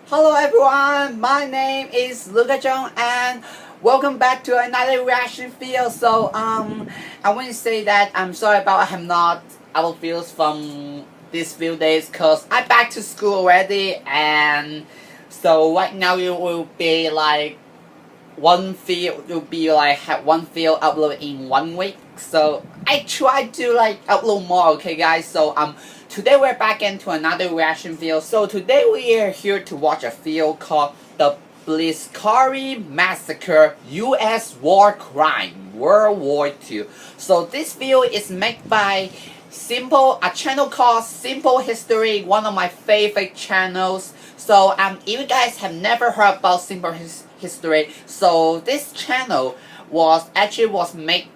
Hello everyone, my name is Luca Chung and welcome back to another reaction video. I want to say that I'm sorry about I have not upload videos from these few days because I'm back to school already, and so right now it will be like have one video upload in 1 week. So I try to upload more, okay guys. Today we're back into another reaction video. So today we are here to watch a video called The Biscari Massacre US War Crime World War II. So this video is made by a channel called Simple History, one of my favorite channels. So if you guys have never heard about Simple History, so this channel was made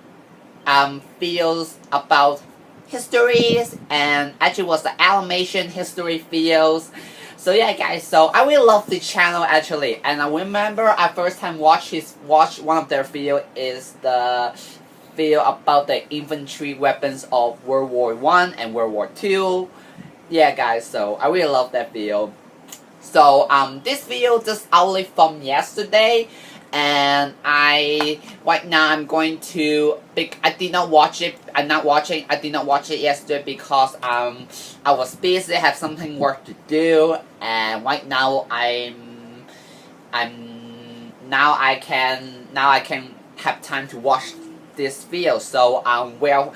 videos about histories, and actually was the animation history videos. So yeah guys, so I really love the channel actually, and I remember I first time watched one of their video is the video about the infantry weapons of World War I and World War II. Yeah guys, so I really love that video. So this video just only from yesterday, and right now I'm going to I did not watch it yesterday because I was busy, have something work to do, and right now I can have time to watch this video. So without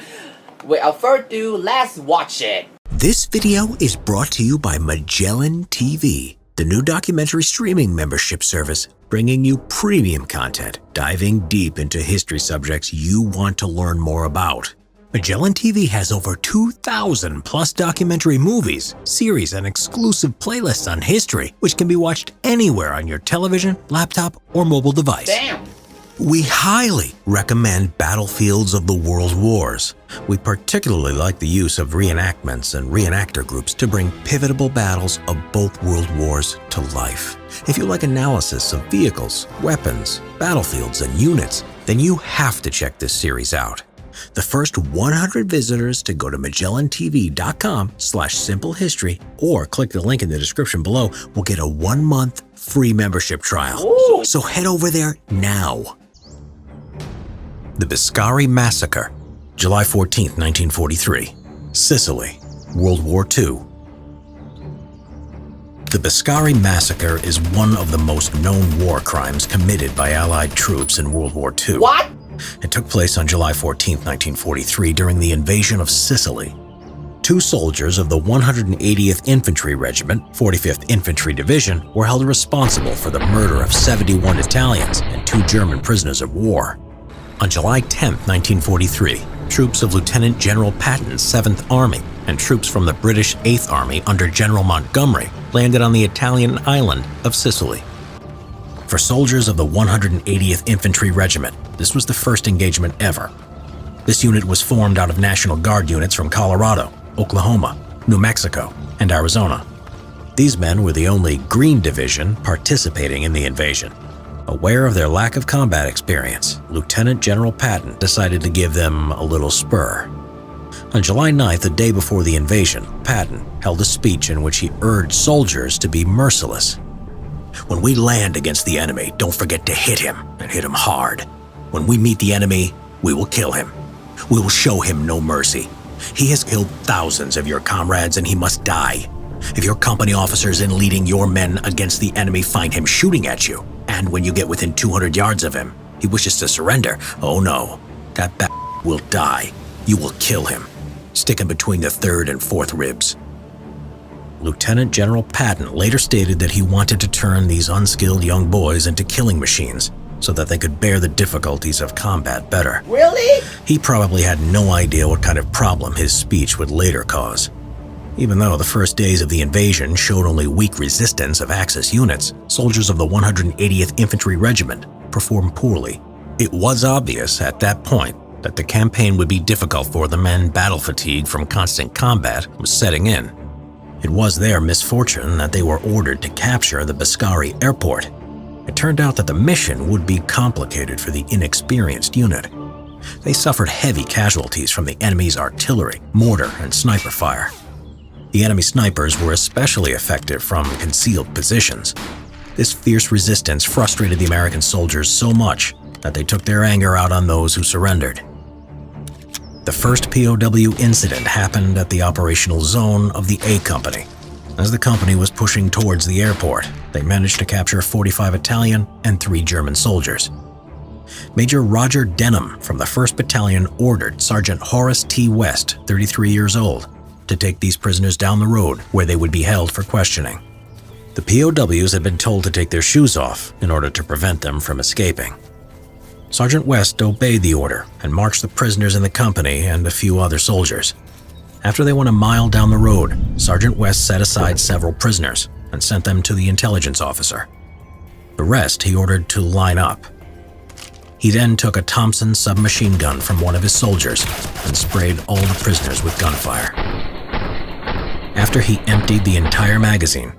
further ado, let's watch it. This video is brought to you by Magellan TV, the new documentary streaming membership service, bringing you premium content, diving deep into history subjects you want to learn more about. Magellan TV has over 2,000 plus documentary movies, series, and exclusive playlists on history, which can be watched anywhere on your television, laptop, or mobile device. Damn! We highly recommend Battlefields of the World Wars. We particularly like the use of reenactments and reenactor groups to bring pivotal battles of both world wars to life. If you like analysis of vehicles, weapons, battlefields, and units, then you have to check this series out. The first 100 visitors to go to MagellanTV.com/simplehistory or click the link in the description below will get a 1-month free membership trial. Ooh. So head over there now. The Biscari Massacre, July 14, 1943, Sicily, World War II. The Biscari Massacre is one of the most known war crimes committed by Allied troops in World War II. What? It took place on July 14, 1943, during the invasion of Sicily. 2 soldiers of the 180th Infantry Regiment, 45th Infantry Division, were held responsible for the murder of 71 Italians and 2 German prisoners of war. On July 10, 1943, troops of Lieutenant General Patton's 7th Army and troops from the British 8th Army under General Montgomery landed on the Italian island of Sicily. For soldiers of the 180th Infantry Regiment, this was the first engagement ever. This unit was formed out of National Guard units from Colorado, Oklahoma, New Mexico, and Arizona. These men were the only Green Division participating in the invasion. Aware of their lack of combat experience, Lieutenant General Patton decided to give them a little spur. On July 9th, the day before the invasion, Patton held a speech in which he urged soldiers to be merciless. "When we land against the enemy, don't forget to hit him, and hit him hard. When we meet the enemy, we will kill him. We will show him no mercy. He has killed thousands of your comrades, and he must die. If your company officers in leading your men against the enemy find him shooting at you, and when you get within 200 yards of him, he wishes to surrender, oh no, that will die. You will kill him. Stick him between the 3rd and 4th ribs." Lieutenant General Patton later stated that he wanted to turn these unskilled young boys into killing machines so that they could bear the difficulties of combat better. Really? He probably had no idea what kind of problem his speech would later cause. Even though the first days of the invasion showed only weak resistance of Axis units, soldiers of the 180th Infantry Regiment performed poorly. It was obvious at that point that the campaign would be difficult for them, and battle fatigue from constant combat was setting in. It was their misfortune that they were ordered to capture the Biscari airport. It turned out that the mission would be complicated for the inexperienced unit. They suffered heavy casualties from the enemy's artillery, mortar, and sniper fire. The enemy snipers were especially effective from concealed positions. This fierce resistance frustrated the American soldiers so much that they took their anger out on those who surrendered. The first POW incident happened at the operational zone of the A Company. As the company was pushing towards the airport, they managed to capture 45 Italian and 3 German soldiers. Major Roger Denham from the 1st Battalion ordered Sergeant Horace T. West, 33 years old, to take these prisoners down the road where they would be held for questioning. The POWs had been told to take their shoes off in order to prevent them from escaping. Sergeant West obeyed the order and marched the prisoners in the company and a few other soldiers. After they went a mile down the road, Sergeant West set aside several prisoners and sent them to the intelligence officer. The rest he ordered to line up. He then took a Thompson submachine gun from one of his soldiers and sprayed all the prisoners with gunfire. After he emptied the entire magazine,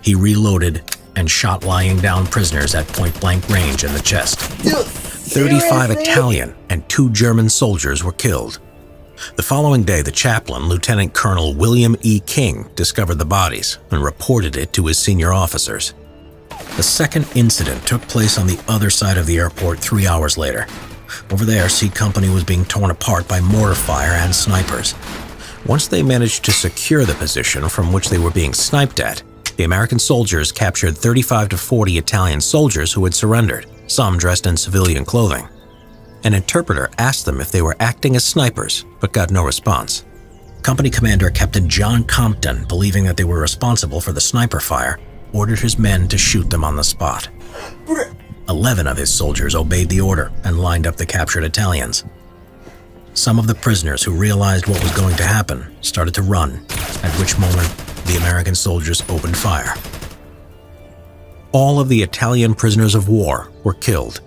he reloaded and shot lying down prisoners at point-blank range in the chest. 35 Italian and 2 German soldiers were killed. The following day, the chaplain, Lieutenant Colonel William E. King, discovered the bodies and reported it to his senior officers. The second incident took place on the other side of the airport 3 hours later. Over there, C Company was being torn apart by mortar fire and snipers. Once they managed to secure the position from which they were being sniped at, the American soldiers captured 35 to 40 Italian soldiers who had surrendered, some dressed in civilian clothing. An interpreter asked them if they were acting as snipers, but got no response. Company Commander Captain John Compton, believing that they were responsible for the sniper fire, ordered his men to shoot them on the spot. 11 of his soldiers obeyed the order and lined up the captured Italians. Some of the prisoners who realized what was going to happen started to run, at which moment the American soldiers opened fire. All of the Italian prisoners of war were killed.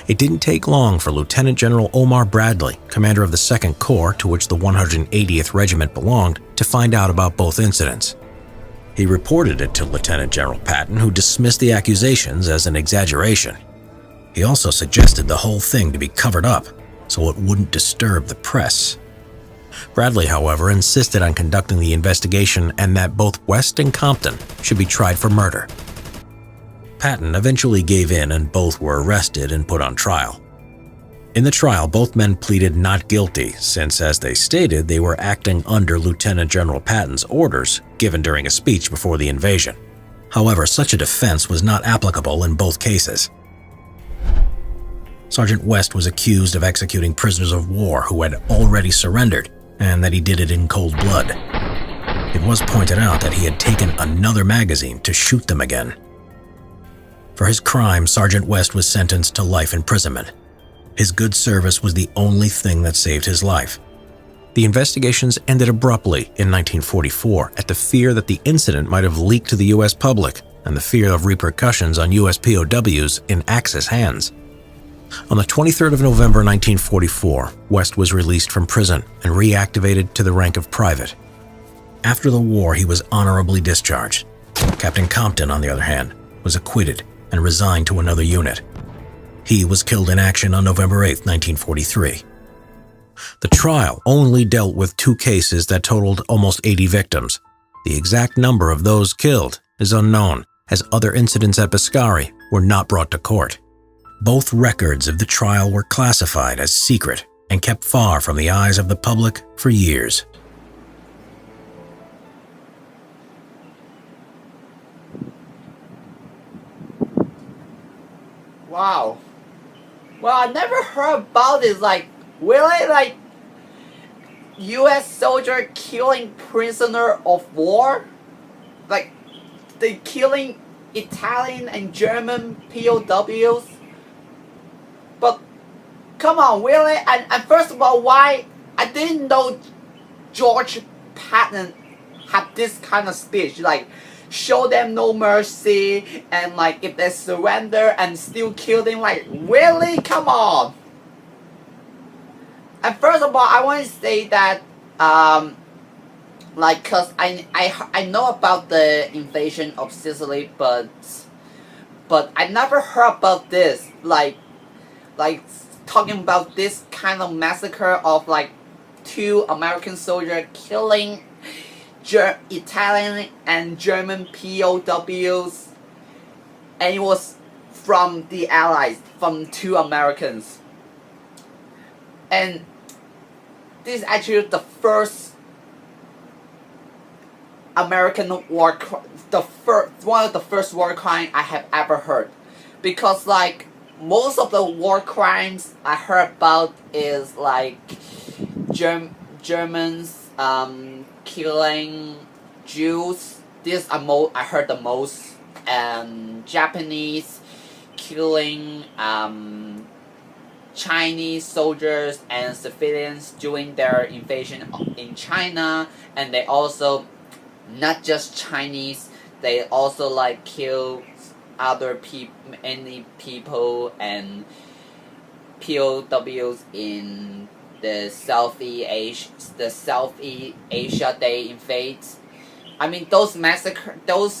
It didn't take long for Lieutenant General Omar Bradley, commander of the 2nd Corps to which the 180th Regiment belonged, to find out about both incidents. He reported it to Lieutenant General Patton, who dismissed the accusations as an exaggeration. He also suggested the whole thing to be covered up so it wouldn't disturb the press. Bradley, however, insisted on conducting the investigation and that both West and Compton should be tried for murder. Patton eventually gave in and both were arrested and put on trial. In the trial, both men pleaded not guilty since, as they stated, they were acting under Lieutenant General Patton's orders given during a speech before the invasion. However, such a defense was not applicable in both cases. Sergeant West was accused of executing prisoners of war who had already surrendered, and that he did it in cold blood. It was pointed out that he had taken another magazine to shoot them again. For his crime, Sergeant West was sentenced to life imprisonment. His good service was the only thing that saved his life. The investigations ended abruptly in 1944 at the fear that the incident might have leaked to the U.S. public and the fear of repercussions on U.S. POWs in Axis hands. On the 23rd of November 1944, West was released from prison and reactivated to the rank of private. After the war, he was honorably discharged. Captain Compton, on the other hand, was acquitted and resigned to another unit. He was killed in action on November 8, 1943. The trial only dealt with 2 cases that totaled almost 80 victims. The exact number of those killed is unknown, as other incidents at Biscari were not brought to court. Both records of the trial were classified as secret and kept far from the eyes of the public for years. Wow. Well, I never heard about this. Like, really? Like, U.S. soldier killing prisoner of war? Like, they killing Italian and German POWs? But, come on, really? And first of all, why? I didn't know George Patton had this kind of speech. Like, show them no mercy, and like if they surrender and still kill them, like really? Come on. And first of all, I want to say that like, cause I know about the invasion of Sicily, but I never heard about this, like talking about this kind of massacre of like two American soldiers killing Italian and German POWs, and it was from the Allies, from two Americans. And this is actually the first American war, one of the first war crimes I have ever heard, because like most of the war crimes I heard about is like Germans killing Jews. This I heard the most, and Japanese killing Chinese soldiers and civilians during their invasion in China, and they also, not just Chinese, they also like kill other any people and POWs in the Southeast Asia they invade. I mean, those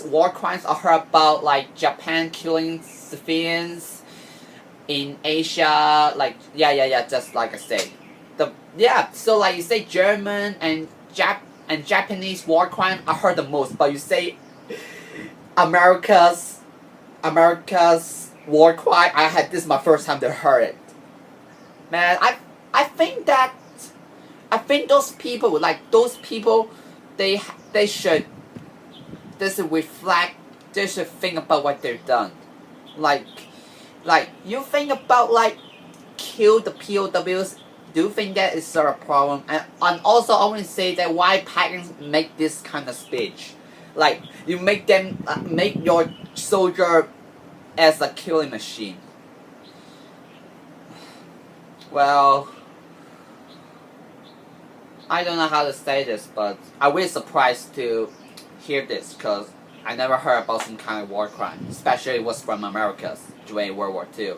war crimes are about like Japan killing civilians in Asia, like just like I say, so like you say German and Japanese war crime I heard the most, but you say America's war crime, this is my first time to hear it. Man, I think those people they should reflect, they should think about what they've done. Like you think about like kill the POWs. Do you think that is a problem? And also I want to say that why Pagans make this kind of speech, like you make them make your soldier as a killing machine. Well, I don't know how to say this, but I'm really surprised to hear this, because I never heard about some kind of war crime, especially it was from America during World War II.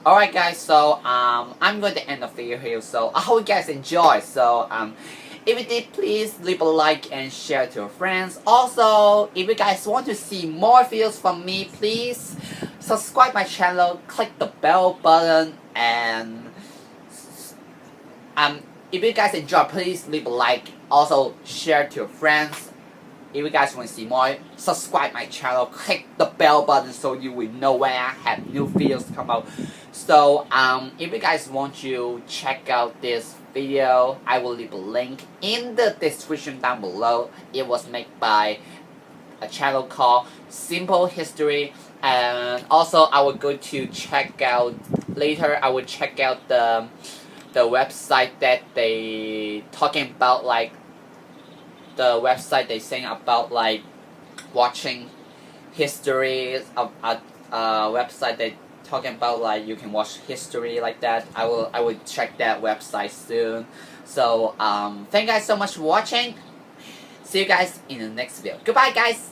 Alright guys, so I'm going to end the video here, so I hope you guys enjoy. So if you did, please leave a like and share to your friends. Also, if you guys want to see more videos from me, please subscribe my channel, click the bell button, and if you guys enjoy, please leave a like. Also share to your friends. If you guys want to see more, subscribe my channel, click the bell button so you will know when I have new videos come out. So if you guys want to check out this video, I will leave a link in the description down below. It was made by a channel called Simple History, and also I will go to check out later. I will check out the website that they talking about, like the website they saying about like watching history, a website they talking about like you can watch history like that. I will check that website soon. So thank you guys so much for watching. See you guys in the next video. Goodbye guys.